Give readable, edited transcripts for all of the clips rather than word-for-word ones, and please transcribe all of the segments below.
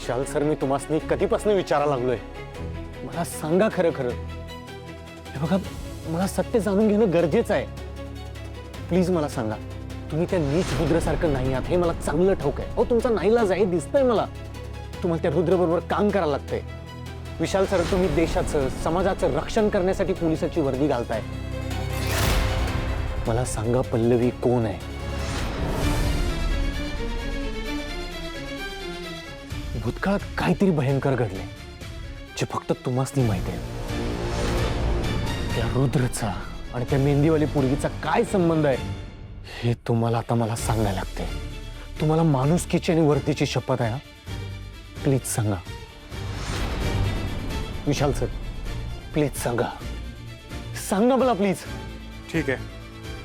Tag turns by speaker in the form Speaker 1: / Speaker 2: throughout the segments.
Speaker 1: विशाल sir, मी तुम्हाला कधीपासून विचारायला लागलोय, मला सांगा खरं खरं. हे बघा, मला सत्य जाणून घेणं गरजेचं आहे. प्लीज मला सांगा, तुम्ही त्या नीच रुद्रसारखं नाही आहात हे मला चांगलं ठाऊक आहे. अहो, तुमचा नाईलाज आहे, दिसतंय मला. तुम्हाला त्या रुद्रबरोबर काम करायला लागतंय. विशाल सर, तुम्ही देशाचं समाजाचं रक्षण करण्यासाठी पोलिसाची वर्दी घालताय. मला सांगा, पल्लवी कोण आहे? भूतकाळात काहीतरी भयंकर घडले जे फक्त तुम्हासनी माहिती आहे. त्या रुद्रचा आणि त्या मेहंदीवाली पोरगीचा काय संबंध आहे हे तुम्हाला आता मला सांगायला लागते. तुम्हाला माणुसकीची आणि वर्दीची शपथ आहे? प्लीज सांगा. विशाल सर, प्लीज सांगा. सांगा मला प्लीज.
Speaker 2: ठीक है,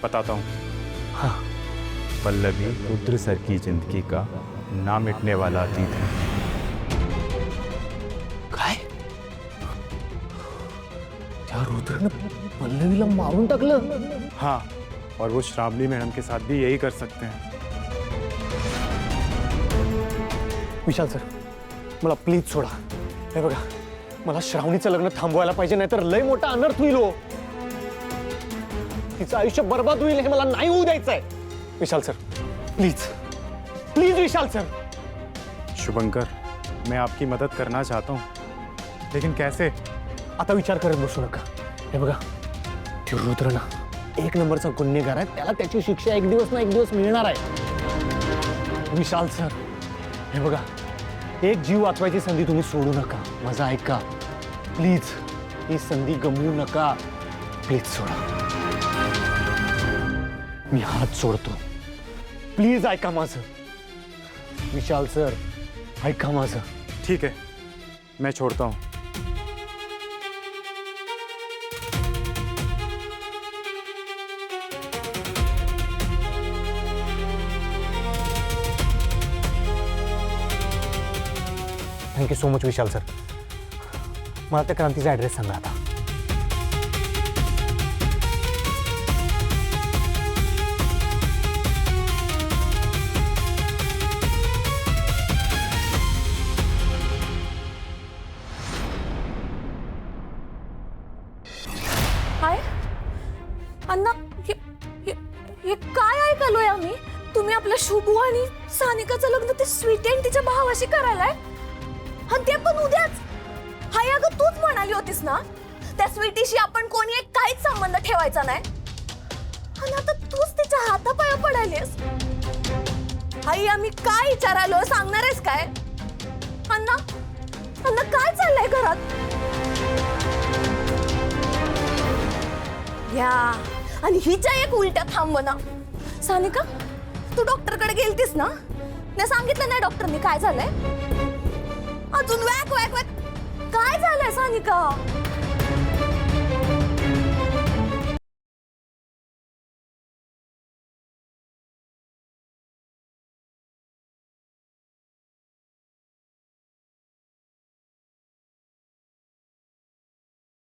Speaker 2: बताता हूँ.
Speaker 1: हाँ.
Speaker 2: पल्लवी रुद्र सर की जिंदगी का ना मिटने वाला अतीत है.
Speaker 1: काय? त्या रुद्रने पल्लवीला मारून टाकलं?
Speaker 2: हाँ, और वो श्रावणी मैडम के साथ भी यही कर सकते हैं.
Speaker 1: विशाल सर, मला प्लीज सोडा. हे बघा, मला श्रावणीचं लग्न थांबवायला पाहिजे, नाहीतर लय मोठा अनर्थ होईल. हो, तिचं आयुष्य बर्बाद होईल, हे मला नाही होऊ द्यायचंय. Vishal sir, please please Vishal sir.
Speaker 2: Shubhankar, मैं आपकी मदद करना चाहता हूँ, लेकिन कैसे?
Speaker 1: आता विचार करत बसू नका. हे बघा, ती रुद्र ना एक नंबरचा गुन्हेगार आहे. त्याला त्याची शिक्षा एक दिवस ना एक दिवस मिळणार आहे. विशाल सर, हे बघा, एक जीव वाचवायची संधी तुम्ही सोडू नका. माझं ऐका प्लीज. ही संधी गमवू नका. प्लीज सोडा. मी हात सोडतो. प्लीज ऐका माझं. विशाल सर, ऐका माझं.
Speaker 2: ठीक है, मैं छोड़ता हूँ.
Speaker 1: थँक्यू सो मच विशाल सर. मला त्या क्रांतीचा ॲड्रेस सांगा आता.
Speaker 3: काय अण्णा, हे काय ऐकलोय आम्ही? तुम्ही आपल्या शुभू आणि सानिकाचं लग्न ते स्वीटी आणि तिच्या भावाशी करायलाय, आणि ते पण उद्याच. हाय, अगं तूच म्हणाली होतीस ना त्या स्वीटीशी आपण कोणी एक काहीच संबंध ठेवायचा नाही, आणि आता तूच तिच्या हातापाया पडायलीस. हाय, आम्ही काय विचारालो सांगणार आहेस काय? अण्णा, अण्णा काय चाललंय घरात? या, आणि हिच्या एक उलट्या थांबना. सानिका, तू डॉक्टरकडे गेलतीस ना? नाही सांगितलं नाही डॉक्टरनी काय झालंय? अजून वॅक वॅक वॅक काय झालंय सानिका?